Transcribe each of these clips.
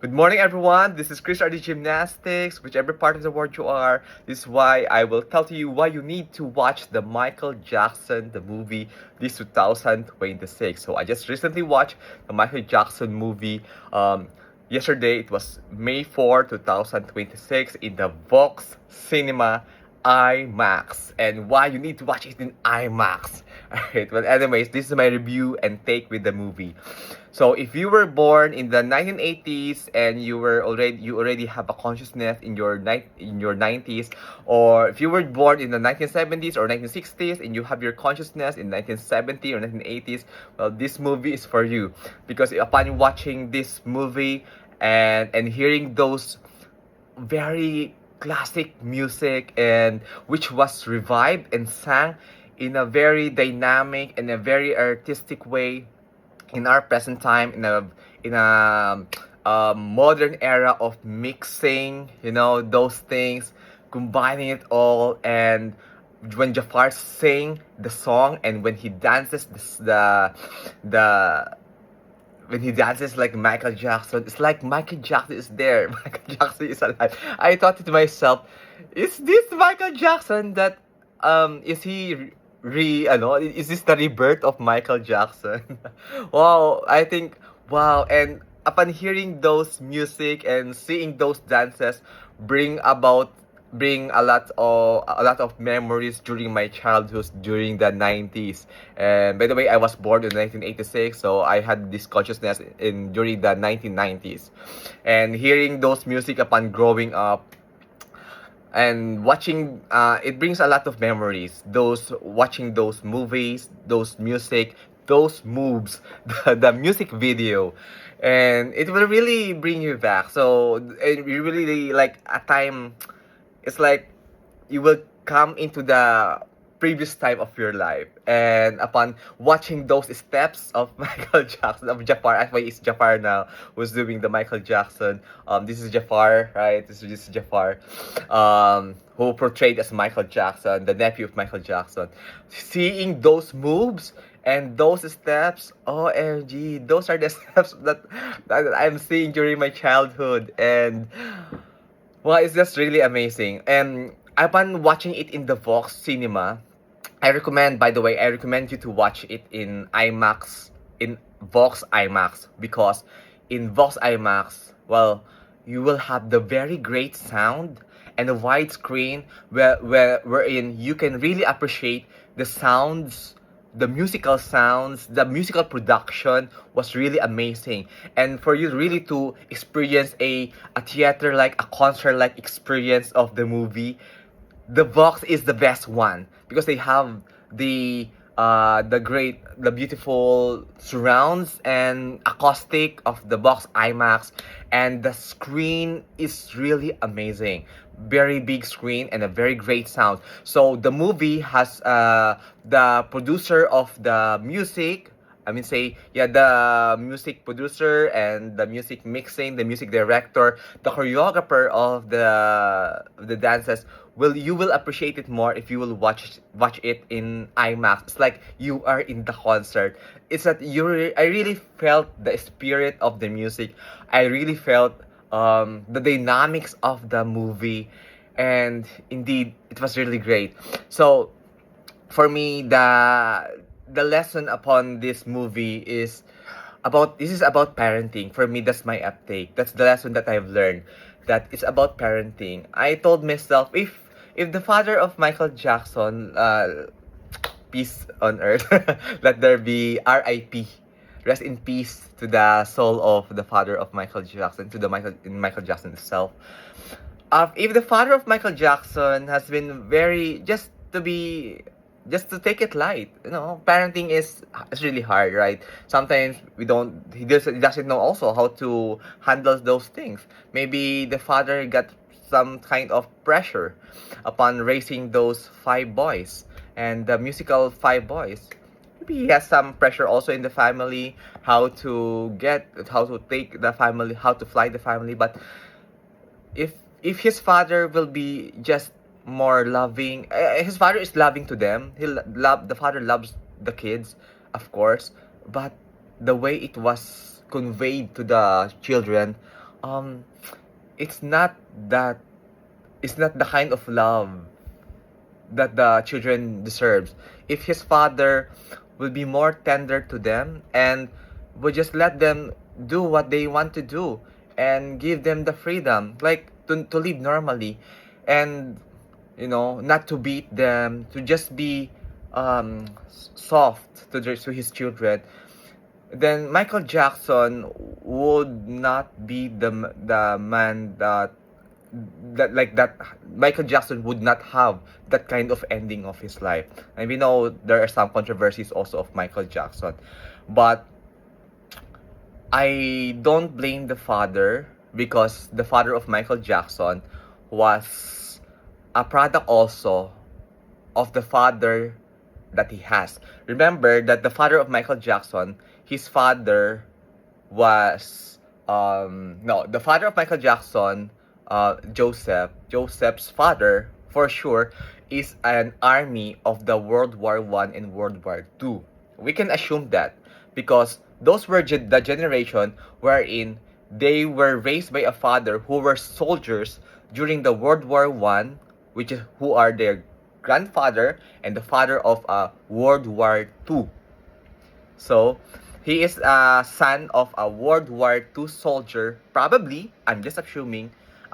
Good morning, everyone. This is Chris RD Gymnastics. Whichever part of the world you are, this is why I will tell to you why you need to watch the Michael Jackson, the movie, this 2026. So I just recently watched the Michael Jackson movie. Yesterday, it was May 4, 2026 in the Vox Cinema IMAX. And why you need to watch it in IMAX. Alright, well, anyways, this is my review and take with the movie. So if you were born in the 1980s and you already have a consciousness in your 90s, or if you were born in the 1970s or 1960s and you have your consciousness in 1970 or 1980s, well, this movie is for you, because upon watching this movie and hearing those very classic music, and which was revived and sang in a very dynamic and a very artistic way in our present time, in a modern era of mixing, those things, combining it all. And when Jafar sing the song, and when he dances the when he dances like Michael Jackson, it's like Michael Jackson is there. Michael Jackson is alive. I thought to myself, is this Michael Jackson that is he is this the rebirth of Michael Jackson? Wow, I think wow. And upon hearing those music and seeing those dances, bring about bring a lot of memories during my childhood during the 90s. And by the way, I was born in 1986, so I had this consciousness in during the 1990s. And hearing those music upon growing up and watching, it brings a lot of memories, those watching those movies, those music, those moves, the music video. And it will really bring you back. So it really like a time. It's like you will come into the previous time of your life, and upon watching those steps of Michael Jackson, of Jafar. Actually, it's Jafar now who's doing the Michael Jackson. This is Jafar, right? This is Jafar, who portrayed as Michael Jackson, the nephew of Michael Jackson. Seeing those moves and those steps, OMG, those are the steps that I'm seeing during my childhood. And well, it's just really amazing. And upon watching it in the Vox Cinema, by the way, I recommend you to watch it in IMAX, in Vox IMAX, because in Vox IMAX, well, you will have the very great sound and a wide screen wherein you can really appreciate the sounds, the musical sounds, the musical production was really amazing. And for you really to experience a theater like, a concert like experience of the movie, the Vox is the best one, because they have the beautiful surrounds and acoustic of the Vox IMAX, and the screen is really amazing. Very big screen and a very great sound. So the movie has the producer of the music, the music producer and the music mixing, the music director, the choreographer of the dances. You will appreciate it more if you will watch it in IMAX. It's like you are in the concert. It's that I really felt the spirit of the music. I really felt the dynamics of the movie, and indeed it was really great. So for me, the lesson upon this movie is about parenting. For me, that's my uptake. That's the lesson that I've learned. That it's about parenting. I told myself, if the father of Michael Jackson, peace on earth, let there be R.I.P. Rest in peace to the soul of the father of Michael Jackson, to the Michael Jackson itself. If the father of Michael Jackson has been very just to take it light, parenting is really hard, right? Sometimes he doesn't know also how to handle those things. Maybe the father got some kind of pressure upon raising those five boys, and the musical five boys. Maybe he has some pressure also in the family, how to take the family, how to fly the family. But if his father will be just more loving, his father is loving to them. The father loves the kids, of course, but the way it was conveyed to the children, um it's not that it's not the kind of love that the children deserves. If his father will be more tender to them and would just let them do what they want to do and give them the freedom, like to live normally, and not to beat them, to just be soft to his children, then Michael Jackson would not be the man that Michael Jackson would not have that kind of ending of his life. And we know there are some controversies also of Michael Jackson, but I don't blame the father, because the father of Michael Jackson was a product also of the father that he has. Remember that the father of Michael Jackson, his father was no, the father of Michael Jackson, Joseph's father for sure is an army of the World War I and World War II. We can assume that because those were the generation wherein they were raised by a father who were soldiers during the World War I, which is who are their grandfather and the father of World War II. So, he is a son of a World War II soldier. Probably, I'm just assuming,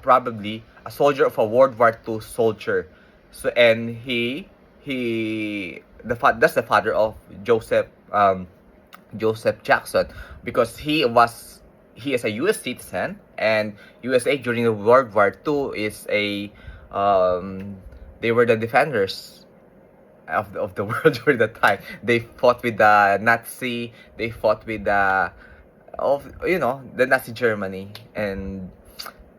probably a soldier of a World War II soldier. So, and that's the father of Joseph Jackson, because he is a U.S. citizen, and USA during the World War II is they were the defenders of the world during that time. They fought with the Nazi. They fought with the Nazi Germany, and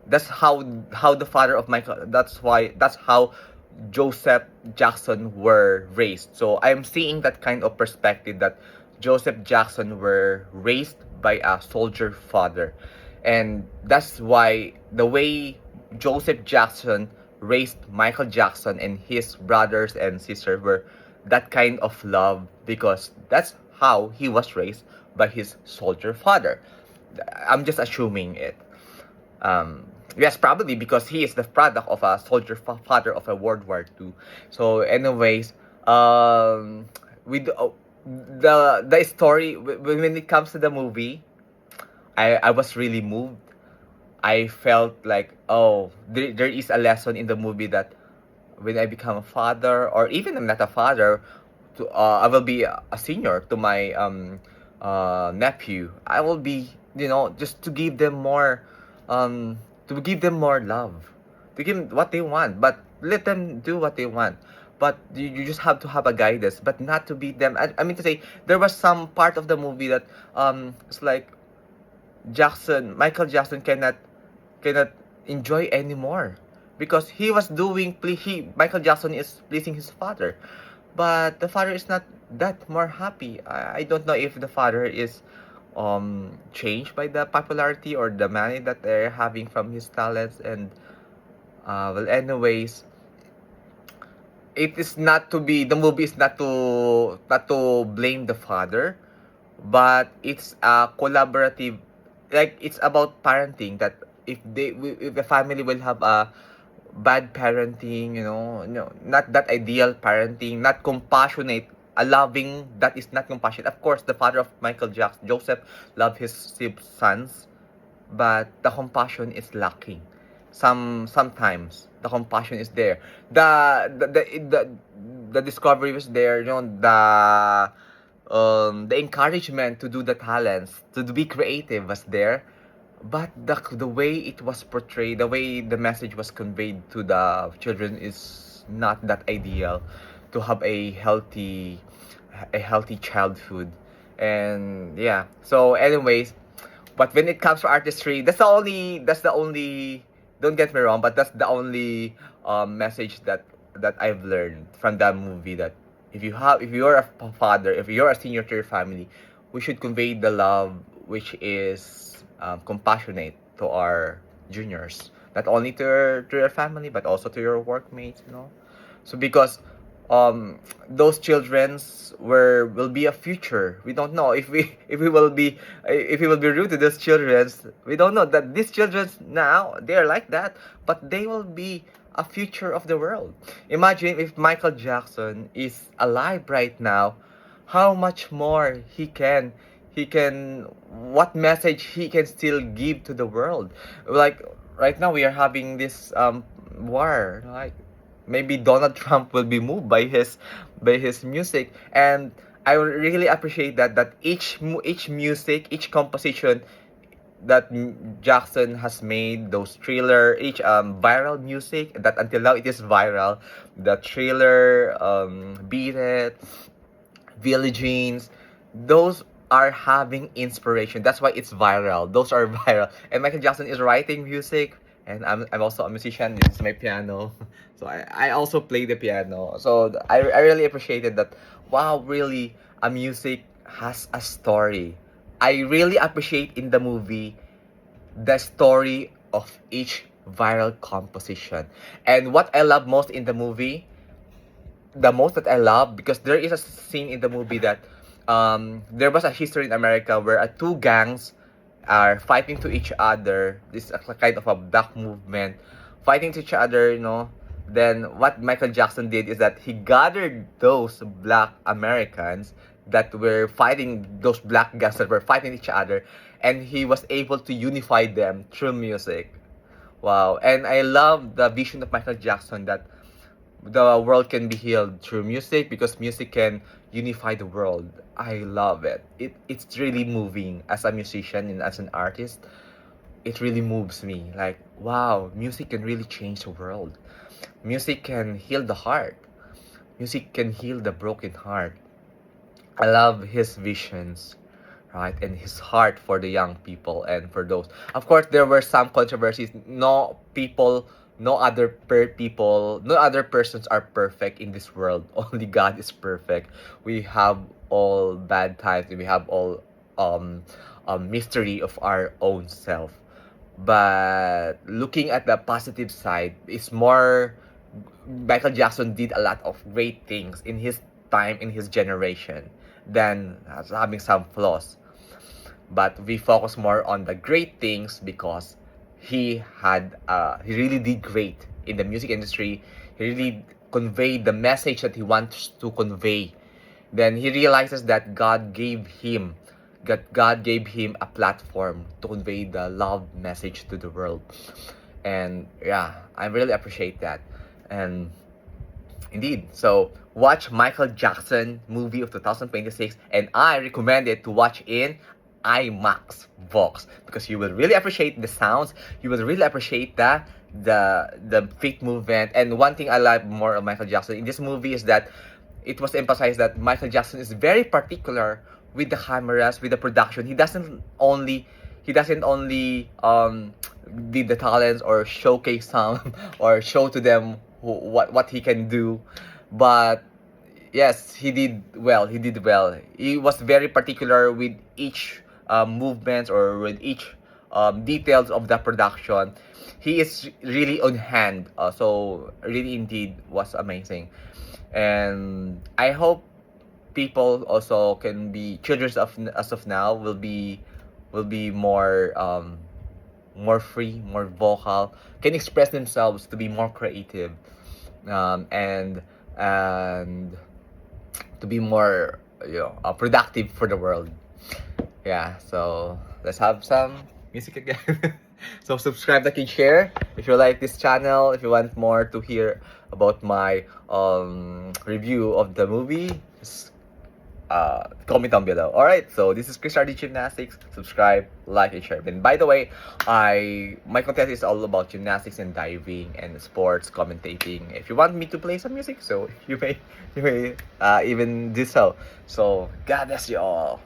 that's how the father of Michael. That's how Joseph Jackson were raised. So I'm seeing that kind of perspective that Joseph Jackson were raised by a soldier father, and that's why the way Joseph Jackson raised Michael Jackson and his brothers and sisters were that kind of love, because that's how he was raised by his soldier father. I'm just assuming it. Yes, probably because he is the product of a soldier father of a World War II. So, anyways, with the story when it comes to the movie, I was really moved. I felt like, oh, there is a lesson in the movie that when I become a father, or even I'm not a father, I will be a senior to my nephew. I will be, just to give them more love, to give them what they want, but let them do what they want. But you just have to have a guidance, but not to beat them. I mean to say, there was some part of the movie that it's like Michael Jackson cannot enjoy anymore, because he was doing Michael Jackson is pleasing his father, but the father is not that more happy. I don't know if the father is changed by the popularity or the money that they're having from his talents. And well, anyways, it is not to be the movie is not to blame the father, but it's a collaborative, like it's about parenting, that if the family will have a bad parenting, not that ideal parenting, not compassionate, a loving that is not compassionate. Of course, the father of Michael Jackson, Joseph, loved his sons, but the compassion is lacking. Sometimes the compassion is there. The discovery was there. The encouragement to do the talents, to be creative was there, but the way it was portrayed, the way the message was conveyed to the children is not that ideal, to have a healthy childhood. And yeah, so anyways, but when it comes to artistry, that's the only don't get me wrong, but that's the only message that I've learned from that movie, that if you're a father, if you're a senior to your family, we should convey the love which is compassionate to our juniors, not only to your family but also to your workmates. So because um those children's will be a future. We don't know if we will be rude to those children's. We don't know that these children's now they're like that, but they will be a future of the world. Imagine if Michael Jackson is alive right now, how much more he can what message he can still give to the world. Like right now we are having this war, like maybe Donald Trump will be moved by his music. And I really appreciate that each music, each composition that Jackson has made, those thriller, each viral music that until now it is viral, the thriller, Beat It, Billie Jeans, those are having inspiration. That's why it's viral. Those are viral. And Michael Jackson is writing music, and I'm also a musician. This is my piano. So I also play the piano. So I really appreciated that. Wow, really, a music has a story. I really appreciate in the movie the story of each viral composition. And what I love most in the movie, the most that I love, because there is a scene in the movie that there was a history in America where two gangs are fighting to each other. This is a kind of a black movement, fighting to each other, you know. Then what Michael Jackson did is that he gathered those black Americans that were fighting, those black gangs that were fighting each other, and he was able to unify them through music. Wow. And I love the vision of Michael Jackson that the world can be healed through music, because music can unify the world. I love it. It's really moving as a musician and as an artist. It really moves me. Like, wow, music can really change the world. Music can heal the heart. Music can heal the broken heart. I love his visions, right? And his heart for the young people and for those. Of course, there were some controversies. No other persons are perfect in this world. Only God is perfect. We have all bad times. We have all mystery of our own self. But looking at the positive side, is more Michael Jackson did a lot of great things in his time, in his generation, than having some flaws. But we focus more on the great things because he really did great in the music industry. He really conveyed the message that he wants to convey. Then he realizes that God gave him a platform to convey the love message to the world. And yeah, I really appreciate that. And indeed, so watch Michael Jackson movie of 2026, and I recommend it to watch in IMAX Vox, because you will really appreciate the sounds. You will really appreciate the feet movement. And one thing I like more of Michael Jackson in this movie is that it was emphasized that Michael Jackson is very particular with the cameras, with the production. He doesn't only did the talents or showcase some or show to them what he can do, but yes, he did well. He did well. He was very particular with each movements or with each details of the production. He is really on hand. So really indeed was amazing. And I hope people also can be children of as of now will be more free, more vocal, can express themselves to be more creative, and to be more productive for the world. Yeah, so let's have some music again. So subscribe, like, and share if you like this channel. If you want more to hear about my review of the movie, just comment down below. All right, so this is Chris RD Gymnastics. Subscribe, like, and share. And by the way, my content is all about gymnastics and diving and sports commentating. If you want me to play some music, so you may even do so. So God bless you all.